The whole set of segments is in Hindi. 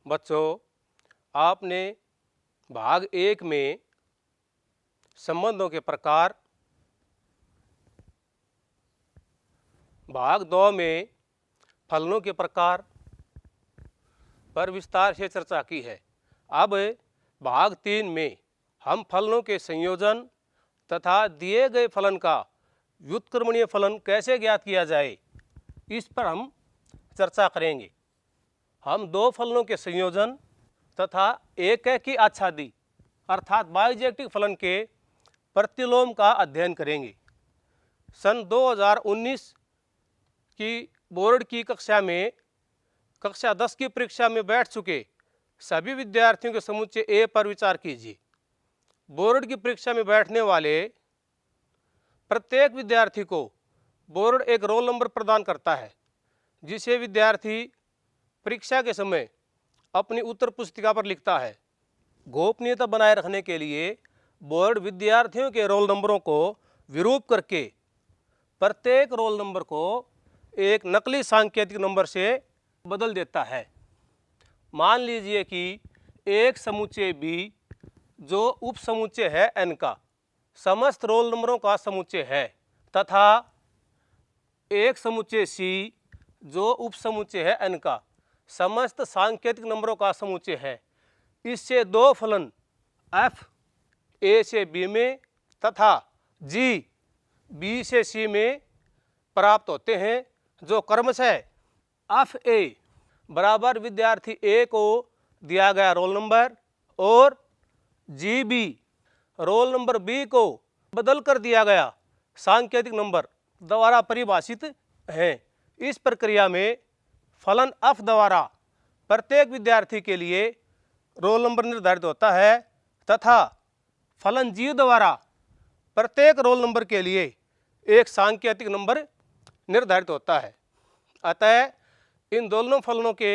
बच्चों, आपने भाग 1 में संबंधों के प्रकार, भाग 2 में फलनों के प्रकार पर विस्तार से चर्चा की है। अब भाग 3 में हम फलनों के संयोजन तथा दिए गए फलन का व्युत्क्रमणीय फलन कैसे ज्ञात किया जाए, इस पर हम चर्चा करेंगे। हम दो फलनों के संयोजन तथा एक की आच्छादी अर्थात बाइजेक्टिव फलन के प्रतिलोम का अध्ययन करेंगे। सन 2019 की बोर्ड की कक्षा 10 की परीक्षा में बैठ चुके सभी विद्यार्थियों के समुच्चय ए पर विचार कीजिए। बोर्ड की परीक्षा में बैठने वाले प्रत्येक विद्यार्थी को बोर्ड एक रोल नंबर प्रदान करता है, जिसे विद्यार्थी परीक्षा के समय अपनी उत्तर पुस्तिका पर लिखता है। गोपनीयता बनाए रखने के लिए बोर्ड विद्यार्थियों के रोल नंबरों को विरूप करके प्रत्येक रोल नंबर को एक नकली सांकेतिक नंबर से बदल देता है। मान लीजिए कि एक समुच्चय बी जो उप समुच्चय है n का समस्त रोल नंबरों का समुच्चय है तथा एक समुच्चय सी जो उप समुच्चय है n का समस्त सांकेतिक नंबरों का समुच्चय है। इससे दो फलन f a से b में तथा g b से c में प्राप्त होते हैं, जो क्रमशः f a बराबर विद्यार्थी a को दिया गया रोल नंबर और जी बी रोल नंबर बी को बदल कर दिया गया सांकेतिक नंबर द्वारा परिभाषित हैं। इस प्रक्रिया में फलन f द्वारा प्रत्येक विद्यार्थी के लिए रोल नंबर निर्धारित होता है तथा फलन g द्वारा प्रत्येक रोल नंबर के लिए एक सांकेतिक नंबर निर्धारित होता है। अतः इन दोनों फलनों के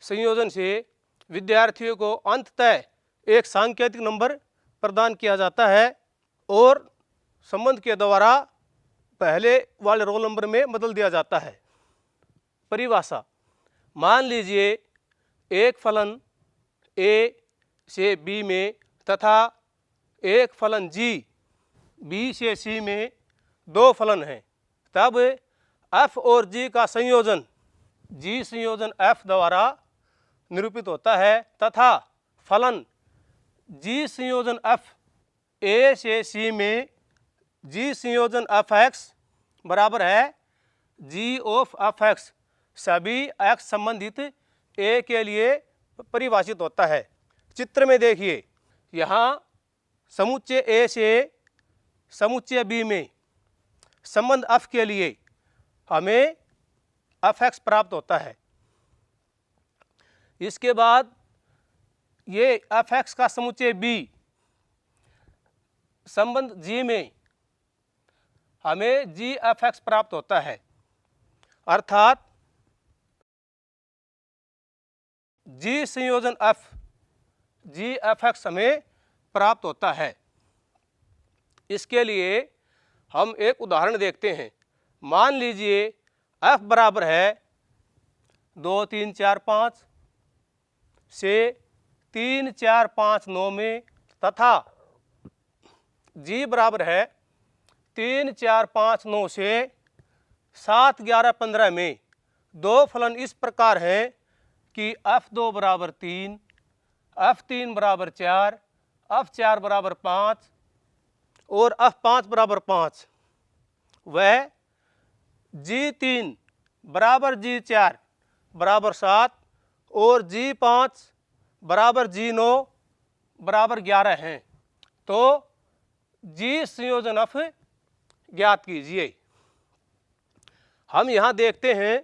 संयोजन से विद्यार्थियों को अंततः एक सांकेतिक नंबर प्रदान किया जाता है और संबंध के द्वारा पहले वाले रोल नंबर में बदल दिया जाता है। परिभाषा: मान लीजिए एक फलन a से b में तथा एक फलन g b से c में दो फलन हैं, तब f और g का संयोजन g संयोजन f द्वारा निरूपित होता है तथा फलन g संयोजन f a से c में g संयोजन f(x) बराबर है g ऑफ f(x) सभी x संबंधित a के लिए परिभाषित होता है। चित्र में देखिए, यहाँ समुच्चय a से समुच्चय b में संबंध f के लिए हमें f(x) प्राप्त होता है। इसके बाद ये f(x) का समुच्चय b संबंध g में हमें g f(x) प्राप्त होता है, अर्थात g संयोजन f g f(x) हमें प्राप्त होता है। इसके लिए हम एक उदाहरण देखते हैं। मान लीजिए f बराबर है 2 3 4 5 से 3 4 5 9 में तथा g बराबर है 3 4 5 9 से 7 11 15 में। दो फलन इस प्रकार हैं कि f2 बराबर 3, f3 बराबर 4, f4 बराबर 5 और f5 बराबर 5। वह g3 बराबर g4 बराबर 7 और g5 बराबर g9 बराबर 11 हैं। तो g संयोजन f ज्ञात कीजिए। हम यहाँ देखते हैं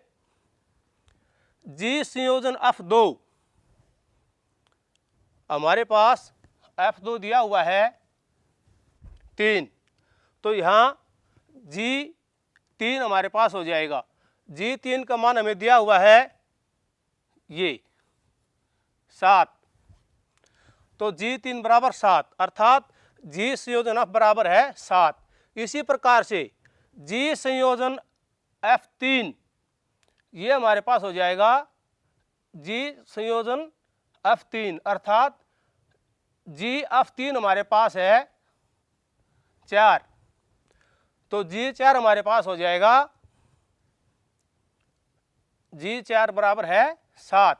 g संयोजन f2, हमारे पास f2 दिया हुआ है 3, तो यहाँ g3 हमारे पास हो जाएगा। g3 का मान हमें दिया हुआ है ये 7, तो g3 बराबर 7 अर्थात g संयोजन f बराबर है 7। इसी प्रकार से g संयोजन f3 ये हमारे पास हो जाएगा g संयोजन F3 अर्थात GF3 हमारे पास है 4, तो G4 हमारे पास हो जाएगा, G4 बराबर है 7,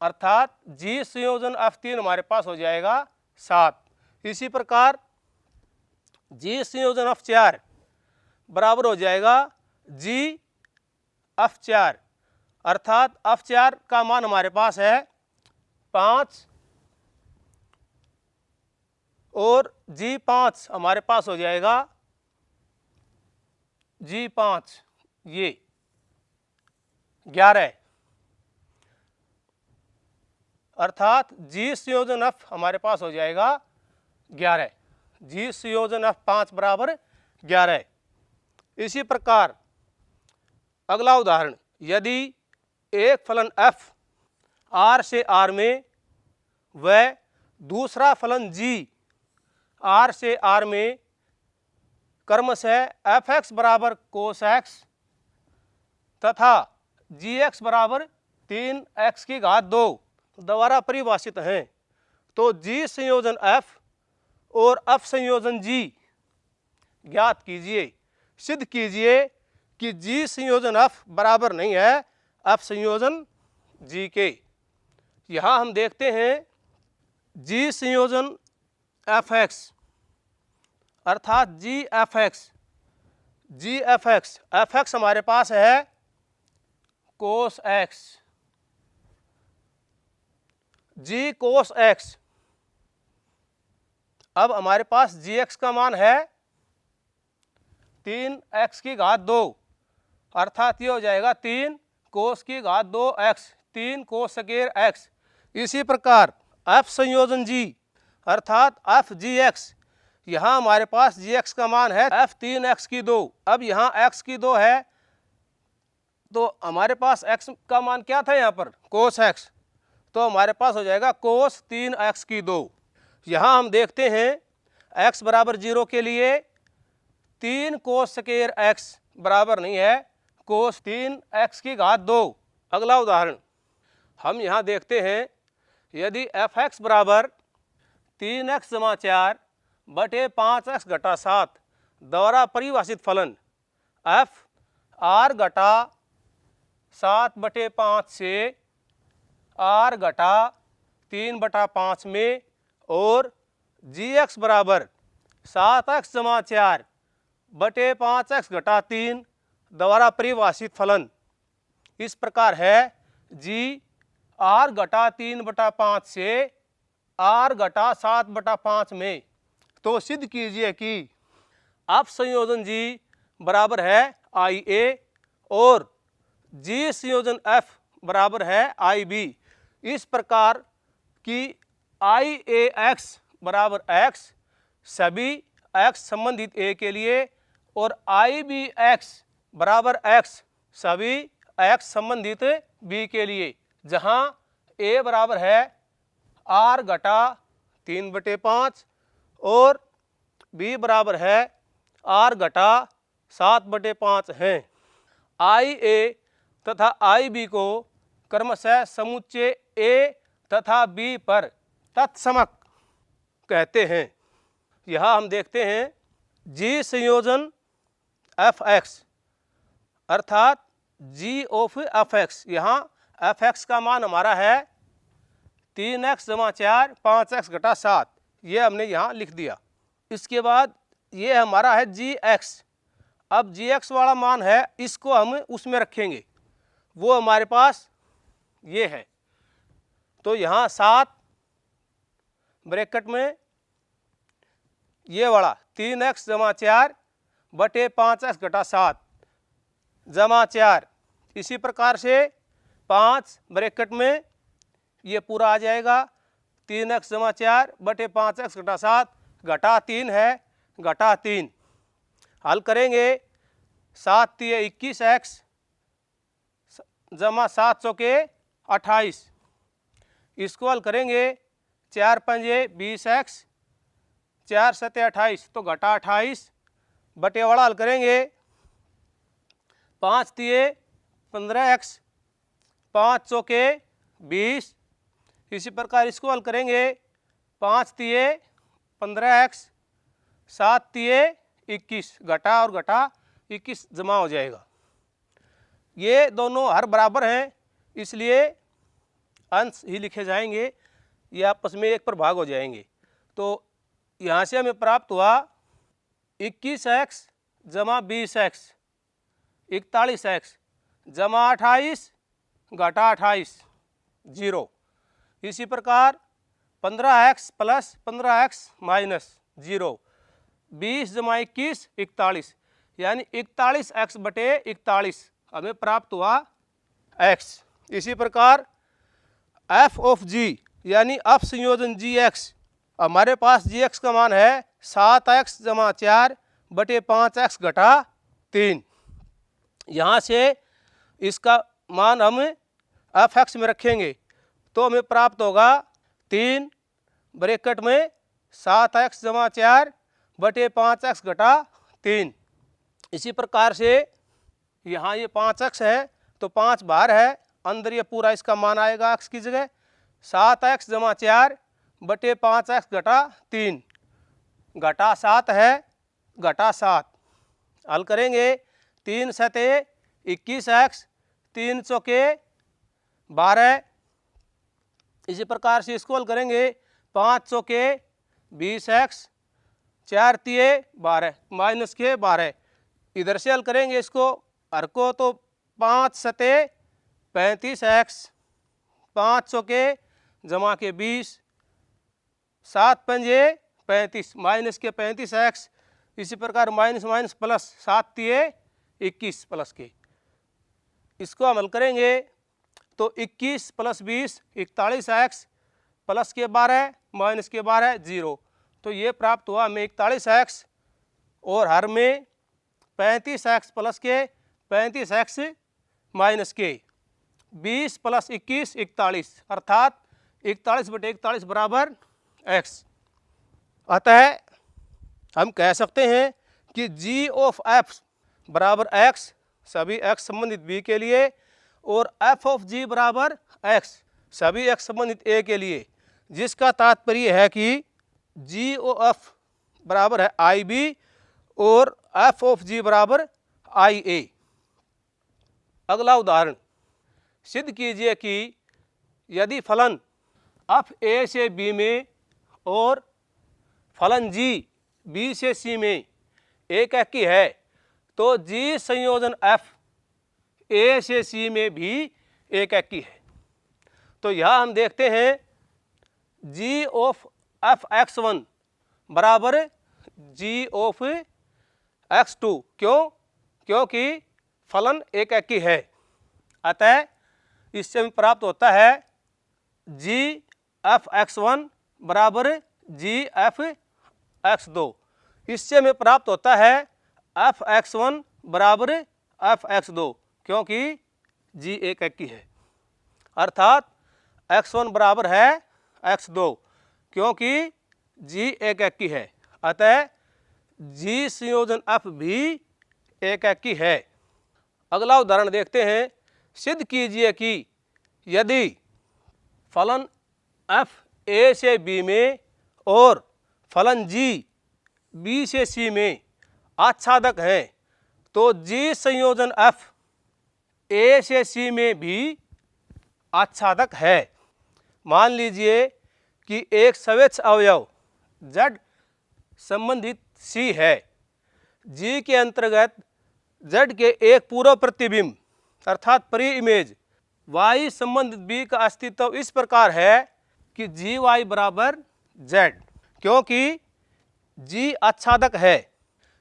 अर्थात G संयोजन F3 हमारे पास हो जाएगा 7। इसी प्रकार G संयोजन F4 बराबर हो जाएगा GF4, अर्थात F4 का मान हमारे पास है 5 और G5 हमारे पास हो जाएगा G5 ये 11, अर्थात G संयोजन F हमारे पास हो जाएगा 11, G संयोजन F5 बराबर 11। इसी प्रकार अगला उदाहरण, यदि एक फलन f R से R में व दूसरा फलन g R से R में क्रमशः fx बराबर cos x तथा gx बराबर 3x की घात 2 द्वारा परिभाषित हैं, तो g संयोजन f और f संयोजन g ज्ञात कीजिए। सिद्ध कीजिए कि g संयोजन f बराबर नहीं है f संयोजन g के। यहाँ हम देखते हैं g संयोजन fx अर्थात fx हमारे पास है cos x, g cos x। अब हमारे पास gx का मान है 3x की घात 2, अर्थात ये हो जाएगा 3 कोस की घात 2x, 3 कोस स्क्वायर x। इसी प्रकार f संयोजन g अर्थात fgx, यहाँ हमारे पास gx का मान है f3x की 2। अब यहाँ x की 2 है, तो हमारे पास x का मान क्या था यहाँ पर cos x, तो हमारे पास हो जाएगा cos 3x की 2। यहाँ हम देखते हैं x बराबर 0 के लिए 3 कोस स्क्वायर x बराबर नहीं है कोस 3x की घात 2। अगला उदाहरण हम यहाँ देखते हैं, यदि fx बराबर 3x जमा 4 बटे 5x घटा 7 द्वारा परिभाषित फलन f r घटा 7 बटे 5 से r घटा 3 बटा 5 में और gx बराबर 7x जमा 4 बटे 5x घटा 3 द्वारा परिभाषित फलन इस प्रकार है, g r घटा 3 बटा 5 से r घटा 7 बटा 5 में। तो सिद्ध कीजिए कि f संयोजन g बराबर है IA और g संयोजन f बराबर है IB। इस प्रकार कि IAX बराबर x सभी x संबंधित a के लिए और IBX बराबर x सभी x संबंधित b के लिए, जहां a बराबर है r घटा 3 बटे 5 और b बराबर है r घटा 7 बटे 5 हैं। IA तथा IB को क्रमशः समुच्चय a तथा b पर तत्समक कहते हैं। यहाँ हम देखते हैं g संयोजन fx अर्थात g ऑफ fx, यहाँ fx का मान हमारा है 3x जमा 4 5x घटा 7, ये हमने यहाँ लिख दिया। इसके बाद ये हमारा है gx। अब gx वाला मान है, इसको हम उसमें रखेंगे, वो हमारे पास ये है, तो यहाँ 7 ब्रैकेट में ये वाला 3x जमा 4 बटे 5x घटा 7 जमा 4, इसी प्रकार से 5 ब्रैकेट में ये पूरा आ जाएगा 3x जमा 4 बटे 5x घटा 7 घटा 3 है घटा 3। हल करेंगे 7 तिये 21x जमा 7 चौके 28, इसको हल करेंगे 4 पंजे 20x 4 सत्ते 28, तो घटा 28 बटे वाला हल करेंगे 5 तिये 15x 5 चौके 20। इसी प्रकार इसको हल करेंगे 5 तिये 15x, 7 तिये 21, घटा और घटा 21 जमा हो जाएगा। ये दोनों हर बराबर हैं इसलिए अंश ही लिखे जाएंगे, ये आपस में एक पर भाग हो जाएंगे। तो यहाँ से हमें प्राप्त हुआ 21x जमा 20x 41x जमा 28 घटा 28 0। इसी प्रकार 15x प्लस 15x माइनस 0, 20 जमा 21 41, यानी 41x बटे 41 हमें प्राप्त हुआ x। इसी प्रकार f ऑफ g यानी अप संयोजन gx, हमारे पास gx का मान है 7x जमा 4 बटे 5x घटा 3। यहाँ से इसका मान हम fx में रखेंगे तो हमें प्राप्त होगा 3 ब्रैकेट में 7x जमा 4 बटे 5x घटा 3। इसी प्रकार से यहाँ ये 5x है तो 5 बाहर है, अंदर ये पूरा इसका मान आएगा x की जगह 7x जमा 4 बटे 5x घटा 3, घटा 7 है, घटा 7 हल करेंगे 3 सते 21x, 3 चौके 12। इसी प्रकार से इसको हल करेंगे 5 चौके 20x, 4 तिये 12 माइनस के 12। इधर से हल करेंगे इसको हर को तो 5 सते 35x, 5 चौके जमा के 20, 7 पंजे 35 माइनस के 35x। इसी प्रकार माइनस माइनस प्लस 7 तिये 21 प्लस के, इसको हम हल करेंगे तो 21 प्लस 20 41x प्लस के 12 माइनस के 12 0। तो ये प्राप्त हुआ हमें 41x और हर में 35x प्लस के 35x माइनस के 20 प्लस 21 41, अर्थात 41 बटे 41 बराबर x। अतः हम कह सकते हैं कि g ऑफ f बराबर x सभी x संबंधित b के लिए और f ऑफ g बराबर x सभी x संबंधित a के लिए, जिसका तात्पर्य है कि g ऑफ f बराबर है IB और f ऑफ g बराबर IA। अगला उदाहरण, सिद्ध कीजिए कि यदि फलन f a से b में और फलन g b से c में एक एकी है तो g संयोजन f a से c में भी एक एकी है। तो यह हम देखते हैं g ऑफ f x1 बराबर g ऑफ x2। क्यों? क्योंकि फलन एक एकी है। अतः इससे हमें प्राप्त होता है g f x1 बराबर g f x2। इससे हमें प्राप्त होता है f x1 बराबर f x2, क्योंकि g एक एकी है। अर्थात x1 बराबर है x2 क्योंकि g एक एकी है। अतः g संयोजन f भी एक एकी है। अगला उदाहरण देखते हैं, सिद्ध कीजिए कि यदि फलन f a से b में और फलन g b से c में आच्छादक है तो g संयोजन f a से c में भी आच्छादक है। मान लीजिए कि एक सवेच्छ अवयव z संबंधित c है, g के अंतर्गत z के एक पूर्व प्रतिबिंब अर्थात प्री इमेज y संबंधित b का अस्तित्व इस प्रकार है कि gy बराबर z, क्योंकि g आच्छादक है।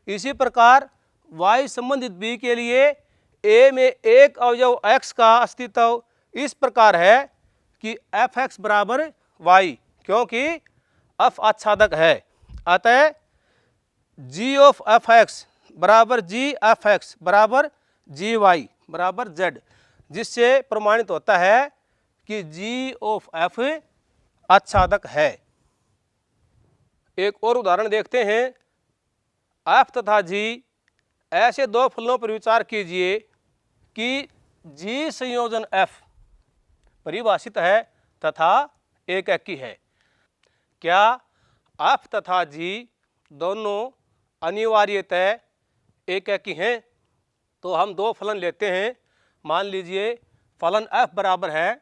इसी प्रकार y संबंधित b के लिए a में एक अवयव x का अस्तित्व इस प्रकार है कि fx बराबर y, क्योंकि f आच्छादक है। अतः g ऑफ fx बराबर g fx बराबर gy बराबर z, जिससे प्रमाणित होता है कि g ऑफ f आच्छादक है। एक और उदाहरण देखते हैं, f तथा g ऐसे दो फलनों पर विचार कीजिए कि g संयोजन f परिभाषित है तथा एकेकी है। क्या f तथा g दोनों अनिवार्यतः एकेकी हैं? तो हम दो फलन लेते हैं। मान लीजिए फलन f बराबर है,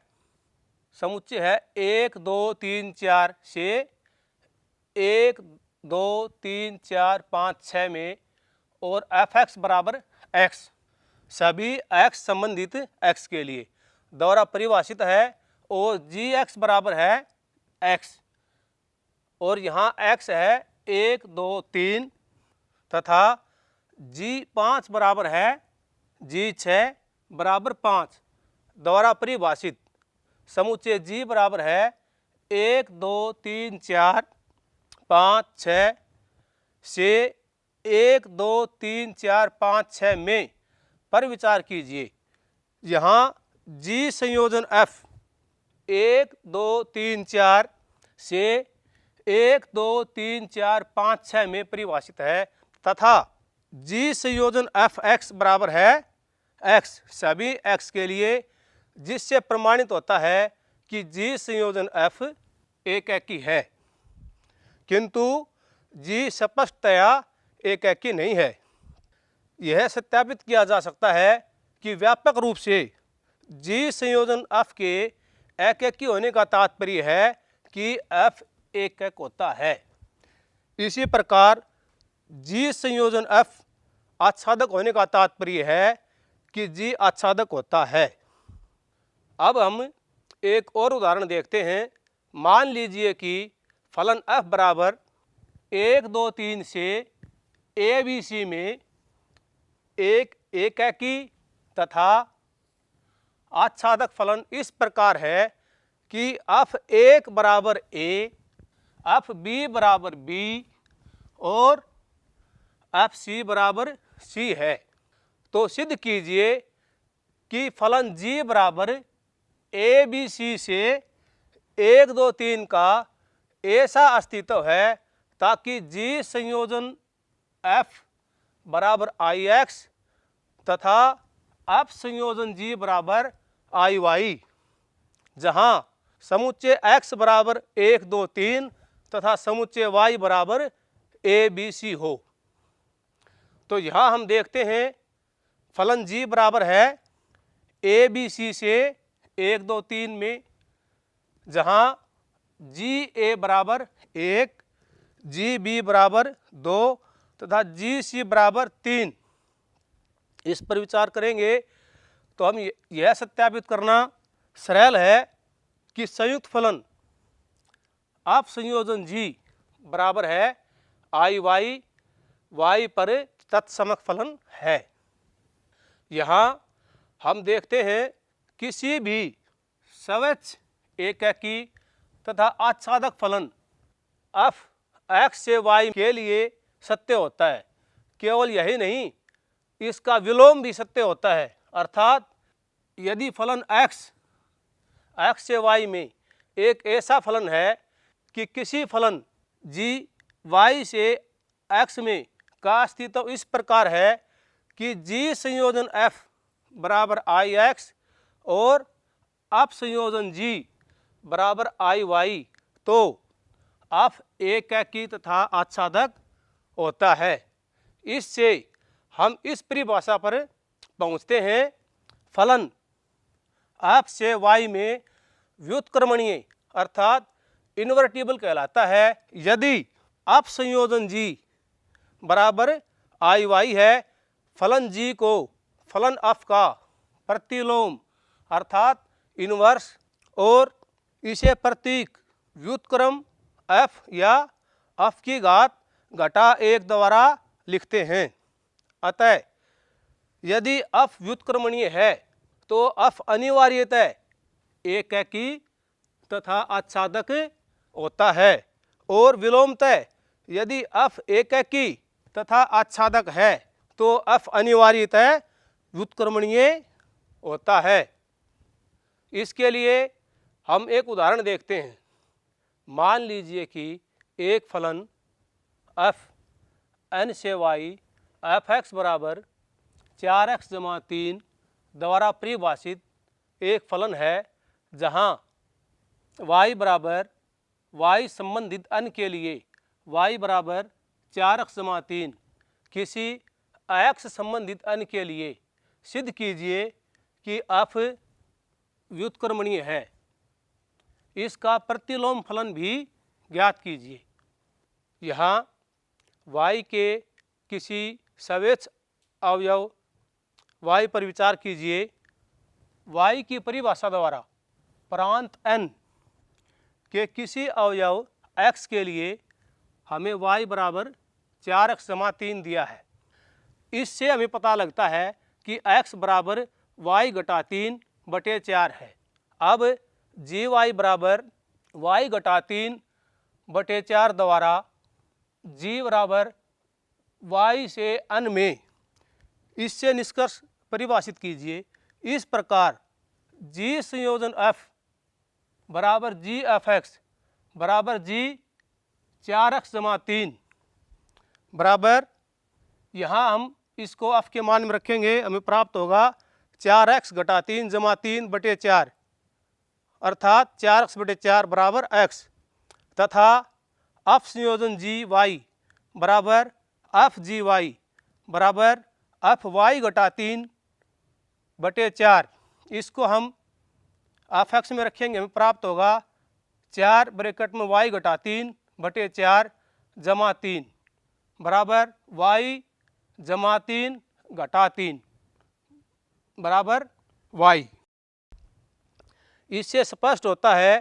समुच्चय है 1 2 3 4 से 1 2 3 4 5 6 में, और fx बराबर x, सभी x संबंधित x के लिए द्वारा परिभाषित है, और gx बराबर है x, और यहाँ x है 1 2 3 तथा g5 बराबर है g6 बराबर 5 द्वारा परिभाषित समुच्चय g बराबर है 1 2 3 4 5 6 से 1 2 3 4 5 6 में पर विचार कीजिए। यहाँ g संयोजन f 1 2 3 4 से 1 2 3 4 5 6 में परिभाषित है, तथा g संयोजन fx बराबर है x, सभी x के लिए, जिससे प्रमाणित होता है कि g संयोजन f एकेकी है। किंतु g स्पष्टतया एकेकी नहीं है। यह सत्यापित किया जा सकता है कि व्यापक रूप से g संयोजन f के एकेकी होने का तात्पर्य है कि f एकक होता है। इसी प्रकार g संयोजन f आच्छादक होने का तात्पर्य है कि g आच्छादक होता है। अब हम एक और उदाहरण देखते हैं। मान लीजिए कि फलन f बराबर 1 2 3 से ABC में एक एकेकी तथा आच्छादक फलन इस प्रकार है कि f1 बराबर a, f2 बराबर b और fc बराबर c है। तो सिद्ध कीजिए कि फलन g बराबर ABC से 1 2 3 का ऐसा अस्तित्व है ताकि g संयोजन f बराबर ix तथा f संयोजन g बराबर iy, जहाँ समुच्चय x बराबर 1 2 3 तथा समुच्चय y बराबर ABC हो। तो यहाँ हम देखते हैं फलन g बराबर है ABC से 1 2 3 में, जहाँ GA बराबर 1, GB बराबर 2 तथा GC बराबर 3। इस पर विचार करेंगे तो हम यह सत्यापित करना सरल है कि संयुक्त फलन f संयोजन g बराबर है iy, y पर तत्समक फलन है। यहाँ हम देखते हैं किसी भी स्वच्छ एकेकी तथा आच्छादक फलन f x से y के लिए सत्य होता है। केवल यही नहीं, इसका विलोम भी सत्य होता है। अर्थात यदि फलन x से y में एक ऐसा फलन है कि किसी फलन g y से x में का अस्तित्व इस प्रकार है कि g संयोजन f बराबर ix और f संयोजन g बराबर iy, तो f एकेकी तथा आच्छादक होता है। इससे हम इस परिभाषा पर पहुँचते हैं, फलन f से y में व्युत्क्रमणीय अर्थात इन्वर्टिबल कहलाता है यदि f संयोजन g बराबर iy है, फलन g को फलन f का प्रतिलोम अर्थात इनवर्स और इसे प्रतीक व्युत्क्रम f या f की घात घटा 1 द्वारा लिखते हैं। अतः यदि f व्युत्क्रमणीय है तो f अनिवार्यतः एकेकी तथा आच्छादक होता है, और विलोमतः यदि f एकेकी तथा आच्छादक है तो f अनिवार्यतः व्युत्क्रमणीय होता है। इसके लिए हम एक उदाहरण देखते हैं। मान लीजिए कि एक फलन f n से y f(x) बराबर 4x जमा 3 द्वारा परिभाषित एक फलन है जहाँ y बराबर y संबंधित n के लिए y बराबर 4x जमा 3 किसी x संबंधित n के लिए सिद्ध कीजिए कि f व्युत्क्रमणीय है। इसका प्रतिलोम फलन भी ज्ञात कीजिए। यहाँ y के किसी सवेच्छ अवयव y पर विचार कीजिए। y की परिभाषा द्वारा प्रांत n के किसी अवयव x के लिए हमें y बराबर 4x जमा 3 दिया है। इससे हमें पता लगता है कि x बराबर y घटा 3 बटे 4 है। अब जी वाई बराबर y घटा 3 बटे 4 द्वारा g बराबर y से n में इससे निष्कर्ष परिभाषित कीजिए। इस प्रकार g संयोजन f बराबर जी एफ एक्स बराबर जी 4x जमा 3 बराबर, यहाँ हम इसको f के मान में रखेंगे, हमें प्राप्त होगा 4x घटा 3 जमा 3 बटे 4 अर्थात 4x बटे 4 बराबर x तथा f संयोजन जी वाई बराबर f जी वाई बराबर f वाई घटा 3 बटे 4। इसको हम एफ एक्स में रखेंगे, हमें प्राप्त होगा 4 ब्रैकेट में y घटा 3 बटे 4 जमा 3 बराबर y जमा 3 घटा 3 बराबर y। इससे स्पष्ट होता है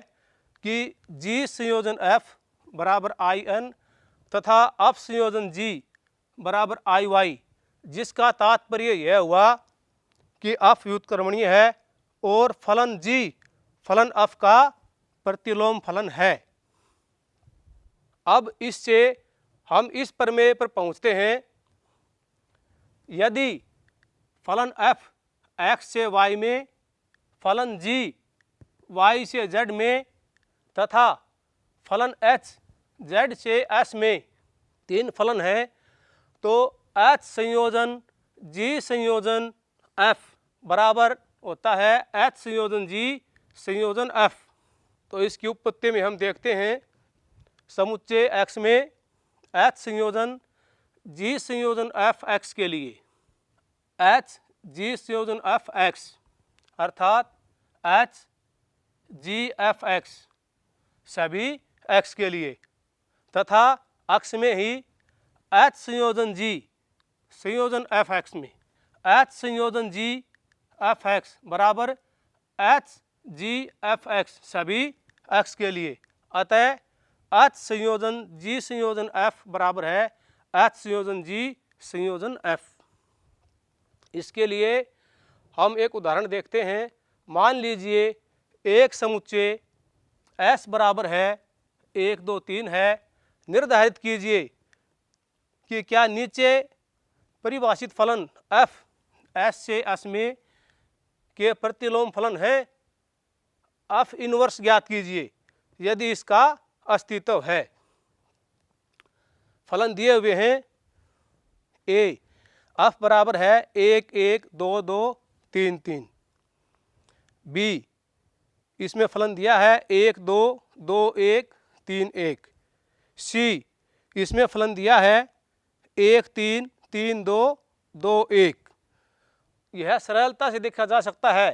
कि g संयोजन f बराबर आई एन तथा f संयोजन g बराबर आई वाई, जिसका तात्पर्य यह हुआ कि f व्युत्क्रमणीय है और फलन g फलन f का प्रतिलोम फलन है। अब इससे हम इस प्रमेय पर पहुंचते हैं, यदि फलन f x से y में, फलन g y से z में तथा फलन h z से s में तीन फलन है, तो h संयोजन g संयोजन f बराबर होता है h संयोजन g संयोजन f। तो इसकी उत्पत्ति में हम देखते हैं समुच्चय x में h संयोजन g संयोजन f x के लिए h g संयोजन f x अर्थात h g f x सभी x के लिए, तथा अक्ष में ही h संयोजन g संयोजन f x में h संयोजन g f x बराबर h g f x सभी x के लिए। अतः h संयोजन g संयोजन f बराबर है h संयोजन g संयोजन f। इसके लिए हम एक उदाहरण देखते हैं। मान लीजिए एक समुच्चय S बराबर है 1 2 3 है। निर्धारित कीजिए कि क्या नीचे परिभाषित फलन f S से S में के प्रतिलोम फलन है। f इनवर्स ज्ञात कीजिए यदि इसका अस्तित्व है। फलन दिए हुए हैं a f बराबर है 1 1 2 2 3 3। b इसमें फलन दिया है 1 2 2 1 3 1। c इसमें फलन दिया है 1 3 3 2 2 1। यह सरलता से देखा जा सकता है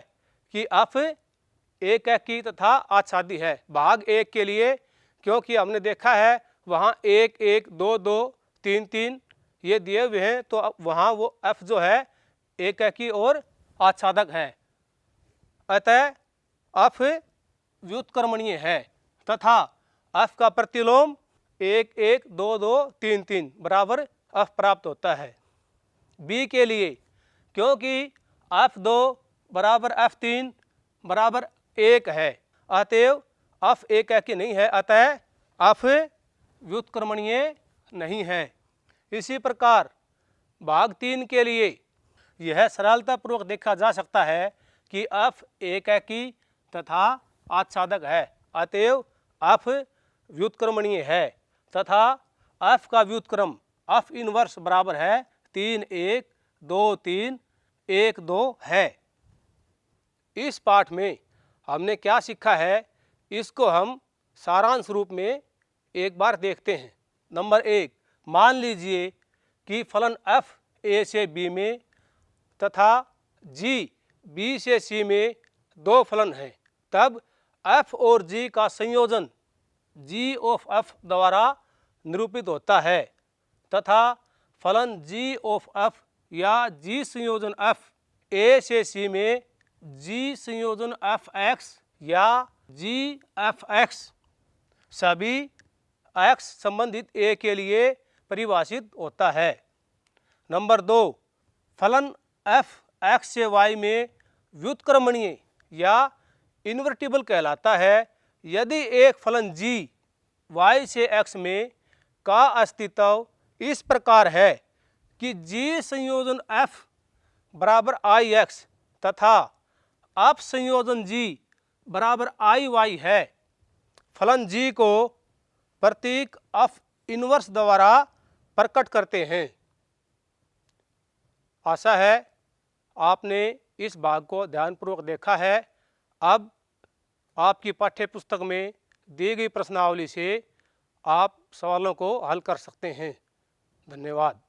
कि f एक एकी तथा आच्छादी है। भाग 1 के लिए क्योंकि हमने देखा है वहाँ 1 1 2 2 3 3 ये दिए हुए हैं, तो वहाँ वो f जो है एक एकी और आच्छादक है। अतः f व्युत्क्रमणीय है तथा f का प्रतिलोम 1 1 2 2 3 3 बराबर f प्राप्त होता है। b के लिए क्योंकि f2 बराबर f3 बराबर 1 है, अतएव f एक एकी नहीं है, अतः f व्युत्क्रमणीय नहीं है। इसी प्रकार भाग 3 के लिए यह सरलतापूर्वक देखा जा सकता है कि f एक एकी तथा आच्छादक है, अतएव f व्युत्क्रमणीय है तथा f का व्युत्क्रम f इनवर्स बराबर है 3 1 2 3 1 2 है। इस पाठ में हमने क्या सीखा है, इसको हम सारांश रूप में एक बार देखते हैं। नंबर 1, मान लीजिए कि फलन f a से b में तथा g b से c में दो फलन हैं, तब f और g का संयोजन g ऑफ f द्वारा निरूपित होता है तथा फलन g ऑफ f या g संयोजन f a से c में g संयोजन fx या g fx सभी x संबंधित a के लिए परिभाषित होता है। नंबर 2, फलन f x से y में व्युत्क्रमणीय या इन्वर्टिबल कहलाता है यदि एक फलन g y से x में का अस्तित्व इस प्रकार है कि g संयोजन f बराबर ix तथा अप संयोजन g बराबर iy है। फलन g को प्रतीक f इनवर्स द्वारा प्रकट करते हैं। आशा है आपने इस भाग को ध्यानपूर्वक देखा है। अब आपकी पाठ्य पुस्तक में दी गई प्रश्नावली से आप सवालों को हल कर सकते हैं। धन्यवाद।